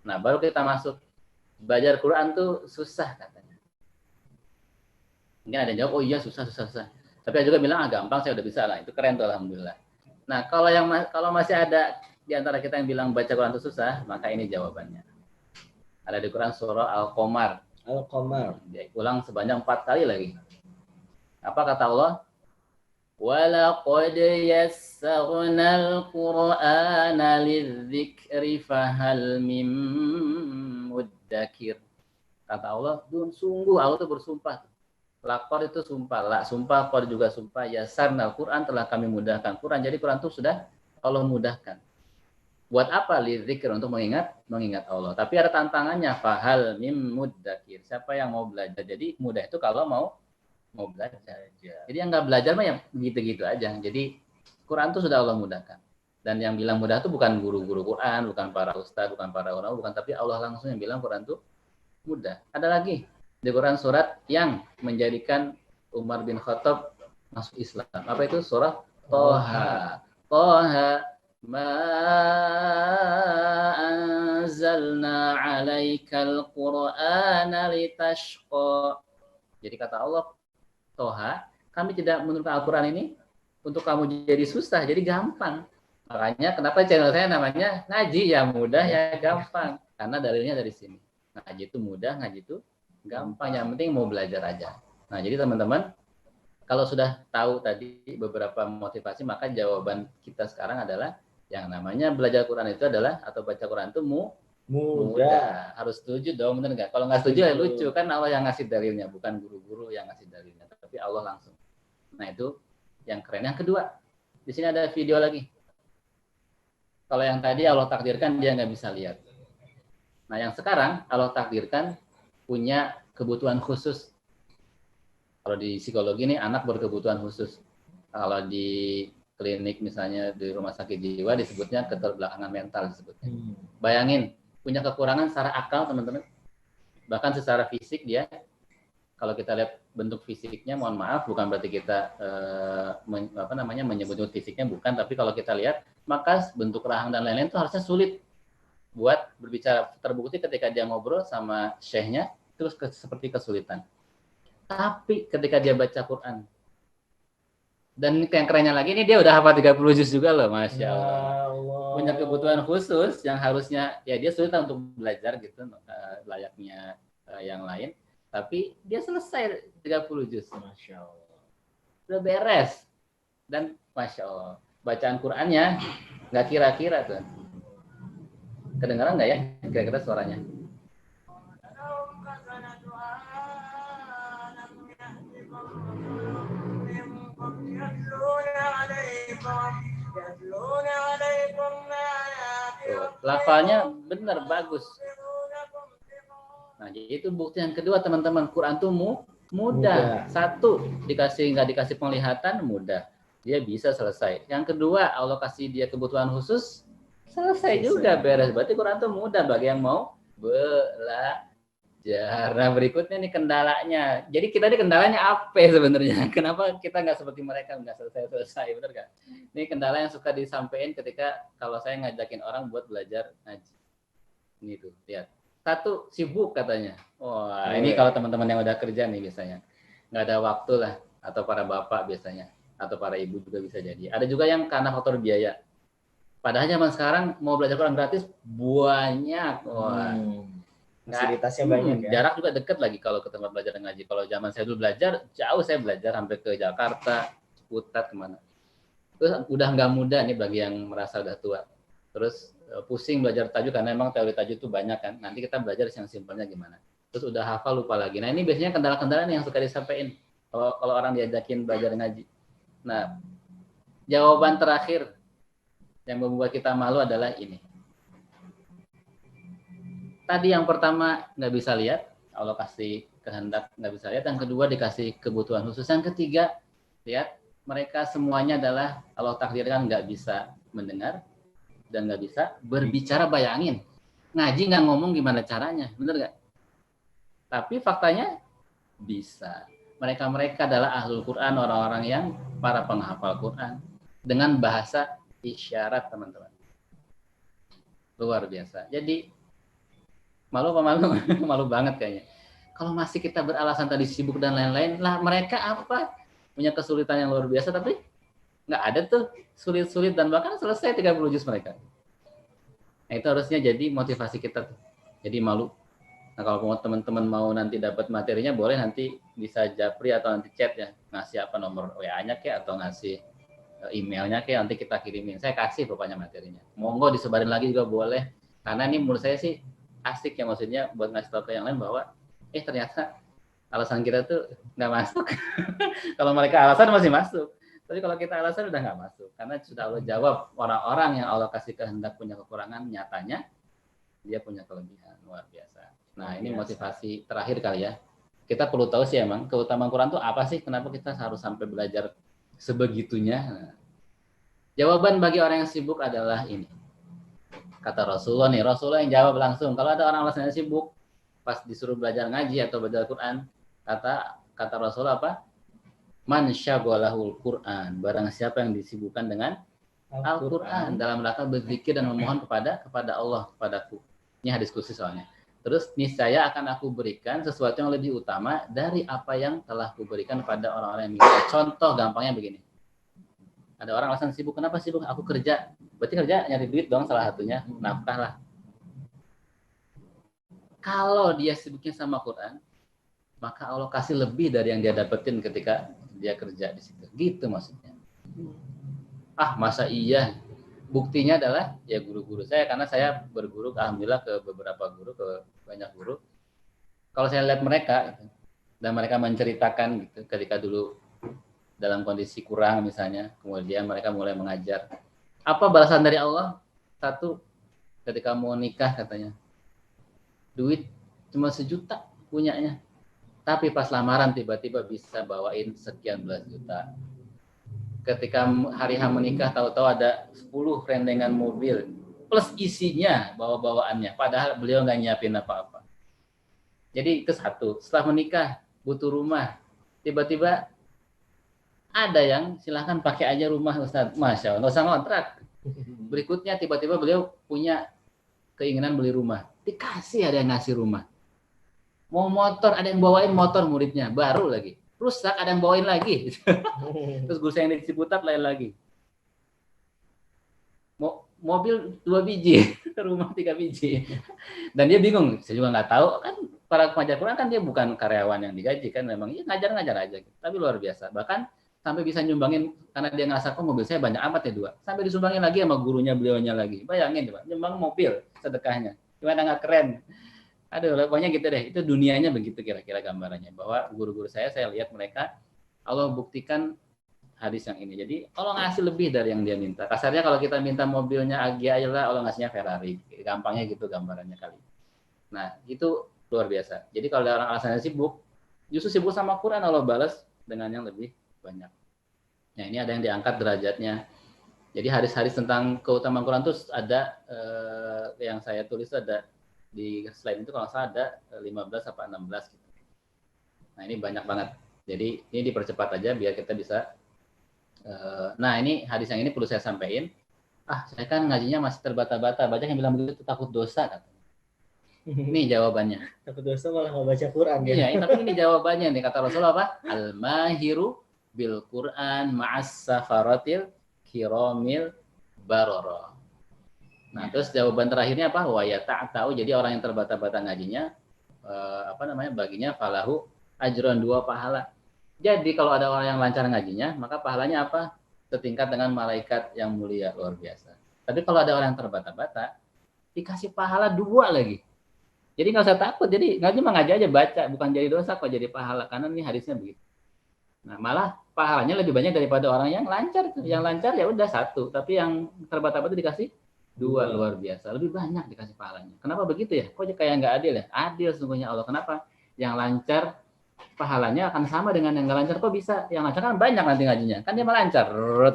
Nah, baru kita masuk. Belajar Quran tuh susah katanya. Mungkin ada yang jawab, oh iya susah. Tapi ada juga bilang, gampang, saya udah bisa lah. Itu keren tuh, alhamdulillah. Nah, kalau masih ada di antara kita yang bilang baca Quran itu susah, maka ini jawabannya. Ada di Quran surah Al-Qamar. Al-Qamar. Dia ulang sebanyak 4 kali lagi. Apa kata Allah? وَلَقَدْ يَسَّرْنَا الْقُرْآنَ لِلذِّكْرِ فَهَلْ مِن مُدَّكِرٍ. Kata Allah, sungguh Allah itu bersumpah. Lakor itu sumpah, la sumpah, kor juga sumpah. Yasarna Quran telah kami mudahkan Quran. Jadi Quran itu sudah Allah mudahkan. Buat apa? Lidzikir, untuk mengingat Allah. Tapi ada tantangannya. Fahal mim muddakir. Siapa yang mau belajar? Jadi mudah itu kalau mau belajar. Jadi yang nggak belajar mah ya gitu-gitu aja. Jadi Quran itu sudah Allah mudahkan. Dan yang bilang mudah itu bukan guru-guru Quran, bukan para ustadz, bukan para ulama, bukan, tapi Allah langsung yang bilang Quran itu mudah. Ada lagi di Quran surat yang menjadikan Umar bin Khattab masuk Islam. Apa itu? Surah Toha. Toha ma anzalna alaikal Qur'ana litashqa. Jadi kata Allah, Toha, kami tidak menurunkan Al-Quran ini untuk kamu jadi susah, jadi gampang. Makanya kenapa channel saya namanya Ngaji ya mudah ya gampang. Karena dalilnya dari sini. Ngaji itu mudah, ngaji itu gampang. Yang penting mau belajar aja. Nah, jadi teman-teman, kalau sudah tahu tadi beberapa motivasi, maka jawaban kita sekarang adalah yang namanya belajar Quran itu adalah, atau baca Quran itu mudah. Harus setuju dong, bener nggak? Kalau nggak setuju ya lucu, kan Allah yang ngasih dalilnya, bukan guru-guru yang ngasih dalilnya, tapi Allah langsung. Nah, itu yang keren. Yang kedua, di sini ada video lagi. Kalau yang tadi Allah takdirkan dia nggak bisa lihat. Nah, yang sekarang Allah takdirkan punya kebutuhan khusus. Kalau di psikologi ini anak berkebutuhan khusus. Kalau di klinik misalnya di rumah sakit jiwa disebutnya keterbelakangan mental disebutnya. Bayangin, punya kekurangan secara akal teman-teman. Bahkan secara fisik dia, kalau kita lihat bentuk fisiknya, mohon maaf, bukan berarti kita menyebut fisiknya, bukan, tapi kalau kita lihat, maka bentuk rahang dan lain-lain itu harusnya sulit buat berbicara. Terbukti ketika dia ngobrol sama syekhnya, terus seperti kesulitan. Tapi ketika dia baca Quran, dan yang kerennya lagi, ini dia udah hafal 30 juz juga loh, Masya Allah. Punya kebutuhan khusus yang harusnya, ya dia sulit untuk belajar gitu, layaknya yang lain. Tapi dia selesai 30 juz. Masya Allah. Udah beres. Dan Masya Allah, bacaan Qurannya nggak kira-kira tuh. Kedengaran nggak ya kira-kira suaranya? Lafalnya benar, bagus. Nah, jadi itu bukti yang kedua teman-teman, Quran itu mudah. Satu, nggak dikasih penglihatan, mudah. Dia bisa selesai. Yang kedua, Allah kasih dia kebutuhan khusus, selesai juga, beres. Berarti Quran itu mudah bagi yang mau belajar. Nah, berikutnya nih kendalanya. Jadi kita ini kendalanya apa sebenarnya? Kenapa kita nggak seperti mereka, nggak selesai, benar nggak? Ini kendala yang suka disampaikan ketika kalau saya ngajakin orang buat belajar ngaji. Ini tuh, lihat. Satu, sibuk katanya. Wah, ini kalau teman-teman yang udah kerja nih biasanya. Nggak ada waktu lah, atau para bapak biasanya, atau para ibu juga bisa jadi. Ada juga yang karena faktor biaya. Padahal zaman sekarang mau belajar Quran gratis banyak. Wah. Fasilitasnya banyak ya. Jarak juga deket lagi kalau ke tempat belajar ngaji. Kalau zaman saya dulu belajar, jauh saya belajar sampai ke Jakarta, Ciputat, kemana. Terus udah nggak mudah nih bagi yang merasa udah tua. Terus pusing belajar tajwid karena memang teori tajwid itu banyak kan. Nanti kita belajar yang simpelnya gimana. Terus udah hafal lupa lagi. Nah, ini biasanya kendala-kendala yang suka disampaikan kalau orang diajakin belajar ngaji. Nah, jawaban terakhir yang membuat kita malu adalah ini. Tadi yang pertama nggak bisa lihat, Allah kasih kehendak nggak bisa lihat. Yang kedua dikasih kebutuhan khusus. Yang ketiga, lihat, mereka semuanya adalah Allah takdirkan nggak bisa mendengar dan nggak bisa berbicara. Bayangin, ngaji nggak ngomong gimana caranya, bener nggak? Tapi faktanya bisa. Mereka adalah ahlul Quran, orang-orang yang para penghafal Quran dengan bahasa isyarat, teman-teman. Luar biasa. Jadi Malu apa malu? Malu banget kayaknya. Kalau masih kita beralasan tadi sibuk dan lain-lain, lah mereka apa? Punya kesulitan yang luar biasa, tapi nggak ada tuh sulit-sulit dan bahkan selesai 30 juz mereka. Nah, itu harusnya jadi motivasi kita tuh. Jadi malu. Nah, kalau teman-teman mau nanti dapat materinya, boleh nanti bisa japri atau nanti chat ya. Ngasih apa nomor WA-nya kayak atau ngasih emailnya kayak nanti kita kirimin. Saya kasih pokoknya materinya. Monggo disebarin lagi juga boleh. Karena ini menurut saya sih asik ya, maksudnya buat ngasih tahu ke yang lain bahwa ternyata alasan kita tuh nggak masuk. Kalau mereka alasan masih masuk. Tapi kalau kita alasan udah nggak masuk. Karena sudah Allah jawab, orang-orang yang Allah kasih kehendak punya kekurangan, nyatanya dia punya kelebihan luar biasa. Nah, ini motivasi terakhir kali ya. Kita perlu tahu sih emang keutamaan Quran itu apa sih? Kenapa kita harus sampai belajar sebegitunya? Nah, jawaban bagi orang yang sibuk adalah ini. Kata Rasulullah nih, Rasulullah yang jawab langsung. Kalau ada orang alasannya sibuk, pas disuruh belajar ngaji atau belajar Quran, kata Rasulullah apa? Man syaghalahul Quran, barang siapa yang disibukkan dengan Al-Quran dalam rangka berzikir dan memohon kepada Allah, kepadaku. Ini hadis khusus soalnya. Terus niscaya akan aku berikan sesuatu yang lebih utama dari apa yang telah aku berikan pada orang-orang yang minta. Contoh gampangnya begini. Ada orang alasan sibuk, kenapa sibuk? Aku kerja. Berarti kerja nyari duit dong salah satunya, nafkah lah. Kalau dia sibuknya sama Quran, maka Allah kasih lebih dari yang dia dapetin ketika dia kerja di situ. Gitu maksudnya. Masa iya? Buktinya adalah ya guru-guru saya, karena saya berguru alhamdulillah ke beberapa guru, ke banyak guru. Kalau saya lihat mereka dan mereka menceritakan gitu ketika dulu dalam kondisi kurang misalnya, kemudian mereka mulai mengajar. Apa balasan dari Allah? Satu, ketika mau nikah katanya, duit cuma 1 juta punyanya, tapi pas lamaran tiba-tiba bisa bawain sekian belas juta. Ketika hari H menikah tahu-tahu ada 10 rendengan mobil plus isinya bawa-bawaannya, padahal beliau nggak nyiapin apa-apa. Jadi itu satu. Setelah menikah butuh rumah, tiba-tiba ada yang silahkan pakai aja rumah Ustaz, Masya Allah, nggak usah ngontrak. Berikutnya tiba-tiba beliau punya keinginan beli rumah, dikasih, ada yang ngasih rumah. Mau motor, ada yang bawain motor muridnya, baru lagi. Rusak, ada yang bawain lagi. Terus guru saya yang di Ciputat lain lagi. Mobil 2 biji, rumah 3 biji. Dan dia bingung, saya juga nggak tahu, kan para pengajar Quran kan dia bukan karyawan yang digaji kan, memang ya ngajar-ngajar aja. Tapi luar biasa, bahkan sampai bisa nyumbangin, karena dia ngerasa kok mobil saya banyak amat ya 2. Sampai disumbangin lagi sama gurunya beliaunya lagi. Bayangin coba, nyumbang mobil sedekahnya. Gimana nggak keren? Aduh, pokoknya gitu deh. Itu dunianya begitu kira-kira gambarannya. Bahwa guru-guru saya lihat mereka, Allah buktikan hadis yang ini. Jadi Allah ngasih lebih dari yang dia minta. Kasarnya kalau kita minta mobilnya Agya lah, Allah ngasihnya Ferrari. Gampangnya gitu gambarannya kali. Nah, itu luar biasa. Jadi kalau ada orang alasannya sibuk, justru sibuk sama Quran, Allah balas dengan yang lebih banyak. Nah, ini ada yang diangkat derajatnya. Jadi hadis-hadis tentang keutamaan Quran itu ada yang saya tulis ada di slide itu, kalau salah ada 15 apa 16 gitu. Nah, ini banyak banget. Jadi ini dipercepat aja biar kita bisa. Nah, ini hadis yang ini perlu saya sampaikan. Saya kan ngajinya masih terbata-bata. Banyak yang bilang begitu, takut dosa katanya. Ini jawabannya. Takut dosa malah nggak baca Quran ya. Iya, tapi ini jawabannya nih, kata Rasulullah apa? Al-mahiru bil Quran ma'as safaratil kiramil barara. Nah, terus jawaban terakhirnya apa? Wa ya ta'ta'u, jadi orang yang terbata-bata ngajinya baginya falahu ajron 2 pahala. Jadi kalau ada orang yang lancar ngajinya, maka pahalanya apa? Setingkat dengan malaikat yang mulia, luar biasa. Tapi kalau ada orang yang terbata-bata, dikasih pahala 2 lagi. Jadi nggak usah takut. Jadi ngaji mah ngaji aja, baca, bukan jadi dosa kok jadi pahala. Karena ini hadisnya begitu. Nah, malah pahalanya lebih banyak daripada orang yang lancar. Yang lancar ya udah 1, tapi yang terbata-bata dikasih 2, luar biasa. Lebih banyak dikasih pahalanya. Kenapa begitu ya? Kok kayak nggak adil ya? Adil sesungguhnya Allah. Kenapa? Yang lancar pahalanya akan sama dengan yang nggak lancar. Kok bisa? Yang lancar kan banyak nanti ngajinya. Kan dia malah lancar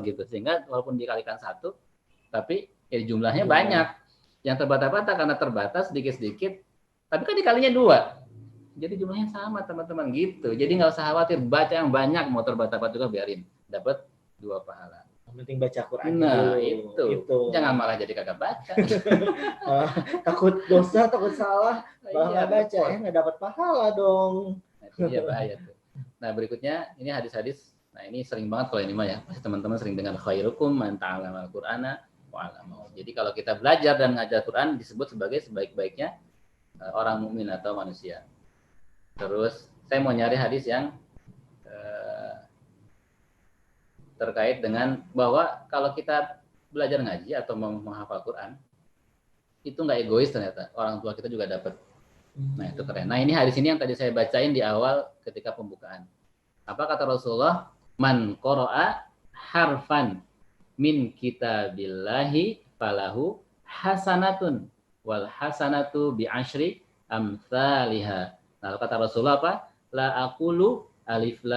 gitu. Sehingga walaupun dikalikan 1, tapi jumlahnya banyak. Yang terbata-bata karena terbatas sedikit-sedikit, tapi kan dikalinya 2. Jadi jumlahnya sama teman-teman gitu. Jadi nggak usah khawatir, baca yang banyak, mau terbata-bata juga biarin. Dapat 2 pahala. Yang penting baca Quran. Nah, itu. Jangan malah jadi kagak baca. Takut dosa, takut salah, Malah nggak baca ya, nggak dapat pahala dong. Nah, itu dia bahaya tuh. Nah, berikutnya ini hadis-hadis. Nah, ini sering banget kalau ini mah ya. Pasti teman-teman sering dengar khairukum man ta'allama al-Qur'ana wa 'allamahu. Jadi kalau kita belajar dan ngajar Quran disebut sebagai sebaik-baiknya orang mukmin atau manusia. Terus saya mau nyari hadis yang terkait dengan bahwa kalau kita belajar ngaji atau menghafal Quran itu nggak egois ternyata, orang tua kita juga dapat. Nah itu keren. Nah ini hadis ini yang tadi saya bacain di awal ketika pembukaan. Apa kata Rasulullah? Man qara'a harfan min kitabillahi falahu hasanatun wal hasanatu bi asyri amsalihha. Lalu kata Rasulullah apa? La aqulu alif lam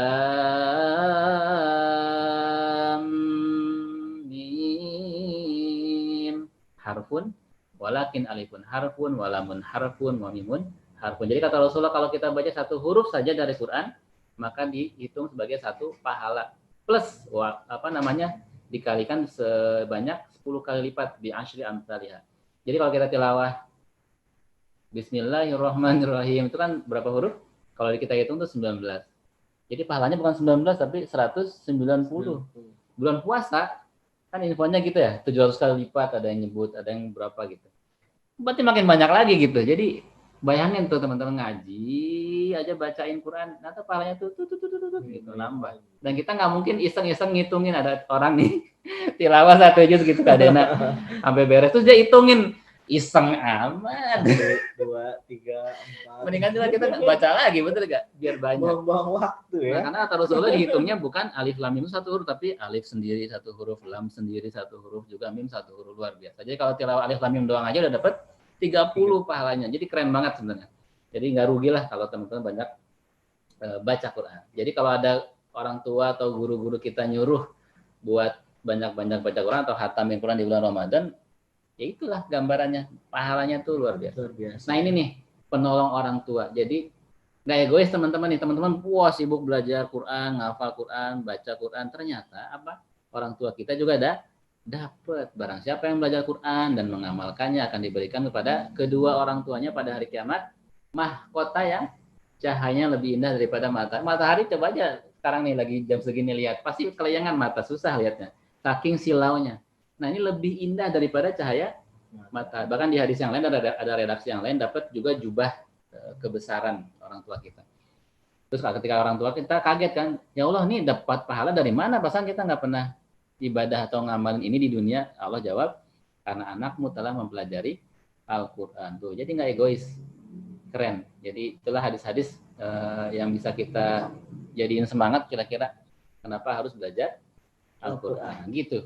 mim harfun walakin alifun harfun walamun harfun wa mimun harfun. Jadi kata Rasulullah kalau kita baca satu huruf saja dari Quran maka dihitung sebagai satu pahala plus dikalikan sebanyak 10 kali lipat di asyri amsalihha. Jadi kalau kita tilawah Bismillahirrahmanirrahim itu kan berapa huruf? Kalau kita hitung itu 19. Jadi pahalanya bukan 19 tapi 190. Bulan puasa kan infonya gitu ya, 700 kali lipat, ada yang nyebut, ada yang berapa gitu. Berarti makin banyak lagi gitu. Jadi bayangin tuh teman-teman ngaji aja bacain Quran, nanti pahalanya tuh gitu nambah. Dan kita nggak mungkin iseng-iseng ngitungin ada orang nih tilawah 1 juz gitu kadena sampai beres terus dia hitungin iseng amat. 2, 3, 4. Mendingan juga kita baca lagi, betul gak? Biar banyak. Buang-buang waktu ya. Nah, karena kata Rasulullah dihitungnya bukan alif lam mim 1 huruf, tapi alif sendiri 1 huruf, lam sendiri 1 huruf, juga mim 1 huruf, luar biasa. Jadi kalau tilawah alif lam mim doang aja udah dapat 30 pahalanya. Jadi keren banget sebenarnya. Jadi nggak rugi lah kalau teman-teman banyak baca Quran. Jadi kalau ada orang tua atau guru-guru kita nyuruh buat banyak-banyak baca Quran atau khatamin Quran di bulan Ramadan, ya itulah gambarannya, pahalanya tuh luar biasa. Nah ini nih penolong orang tua. Jadi nggak egois teman-teman nih, teman-teman puas sibuk belajar Quran, ngafal Quran, baca Quran, ternyata apa? Orang tua kita juga ada dapat. Barang siapa yang belajar Quran dan mengamalkannya akan diberikan kepada kedua orang tuanya pada hari kiamat mahkota yang cahayanya lebih indah daripada matahari. Coba aja sekarang nih lagi jam segini lihat, pasti kelayangan mata, susah lihatnya, saking silaunya. Nah ini lebih indah daripada cahaya mata. Bahkan di hadis yang lain ada redaksi yang lain dapat juga jubah kebesaran orang tua kita. Terus ketika orang tua kita kaget kan, ya Allah nih dapat pahala dari mana? Pasan kita nggak pernah ibadah atau ngamalin ini di dunia. Allah jawab, karena anakmu telah mempelajari Al-Quran. Tuh, jadi nggak egois. Keren. Jadi itulah hadis-hadis yang bisa kita jadiin semangat kira-kira kenapa harus belajar Al-Quran. Gitu.